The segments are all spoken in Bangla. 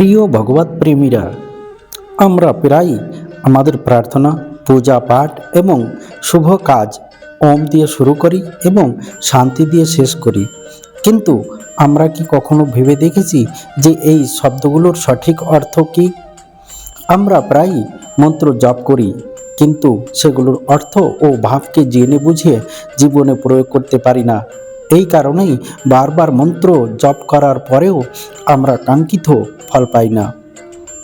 প্রিয় ভগবত প্রেমীরা, আমরা প্রায়ই আমাদের প্রার্থনা, পূজা পাঠ এবং শুভ কাজ ওম দিয়ে শুরু করি এবং শান্তি দিয়ে শেষ করি। কিন্তু আমরা কি কখনো ভেবে দেখেছি যে এই শব্দগুলোর সঠিক অর্থ কী? আমরা প্রায়ই মন্ত্র জপ করি, কিন্তু সেগুলোর অর্থ ও ভাবকে জেনে বুঝে জীবনে প্রয়োগ করতে পারি না। এই কারণেই বারবার মন্ত্র জপ করার পরেও আমরা কাঙ্ক্ষিত ফল পাই না।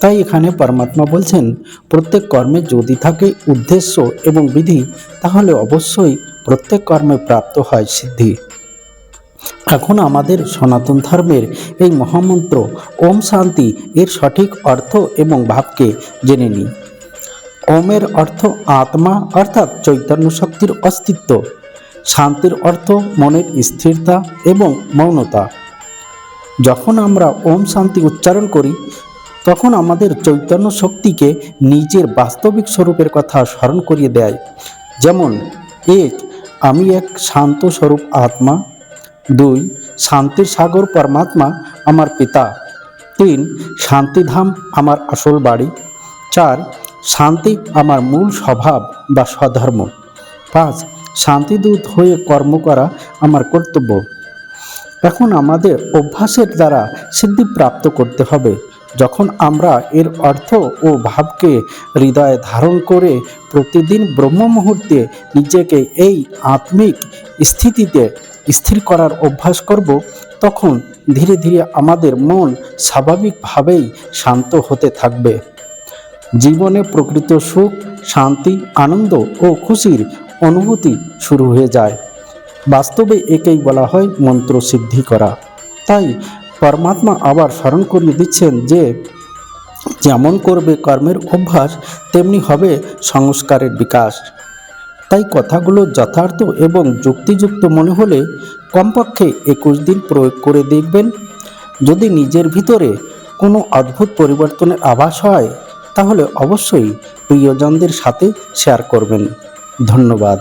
তাই এখানে পরমাত্মা বলছেন, প্রত্যেক কর্মে যদি থাকে উদ্দেশ্য এবং বিধি, তাহলে অবশ্যই প্রত্যেক কর্মে প্রাপ্ত হয় সিদ্ধি। এখন আমাদের সনাতন ধর্মের এই মহামন্ত্র ওম শান্তি এর সঠিক অর্থ এবং ভাবকে জেনে নিই। ওমের অর্থ আত্মা অর্থাৎ চৈতন্য শক্তির অস্তিত্ব। শান্তির অর্থ মনের স্থিরতা এবং মৌনতা। যখন আমরা ওম শান্তি উচ্চারণ করি, তখন আমাদের চৈতন্য শক্তিকে নিজের বাস্তবিক স্বরূপের কথা স্মরণ করিয়ে দেয়। যেমন, 1. আমি এক শান্ত স্বরূপ আত্মা। 2. শান্তির সাগর পরমাত্মা আমার পিতা। 3. শান্তিধাম আমার আসল বাড়ি। 4. শান্তি আমার মূল স্বভাব বা স্বধর্ম। 5. শান্তিদূত হয়ে কর্ম করা আমার কর্তব্য। এখন আমাদের অভ্যাসের দ্বারা সিদ্ধি প্রাপ্ত করতে হবে। যখন আমরা এর অর্থ ও ভাবকে হৃদয়ে ধারণ করে প্রতিদিন ব্রহ্ম মুহূর্তে নিজেকে এই আত্মিক স্থিতিতে স্থির করার অভ্যাস করব, তখন ধীরে ধীরে আমাদের মন স্বাভাবিকভাবেই শান্ত হতে থাকবে। জীবনে প্রকৃত সুখ, শান্তি, আনন্দ ও খুশির অনুভূতি শুরু হয়ে যায়। বাস্তবে একেই বলা হয় মন্ত্র সিদ্ধি করা। তাই পরমাত্মা আবার স্মরণ করিয়ে দিচ্ছেন যে যেমন করবে কর্মের অভ্যাস, তেমনি হবে সংস্কারের বিকাশ। তাই কথাগুলো যথার্থ এবং যুক্তিযুক্ত মনে হলে কমপক্ষে 21 দিন প্রয়োগ করে দেখবেন। যদি নিজের ভিতরে কোনো অদ্ভুত পরিবর্তনের আভাস হয়, তাহলে অবশ্যই প্রিয়জনদের সাথে শেয়ার করবেন। ধন্যবাদ।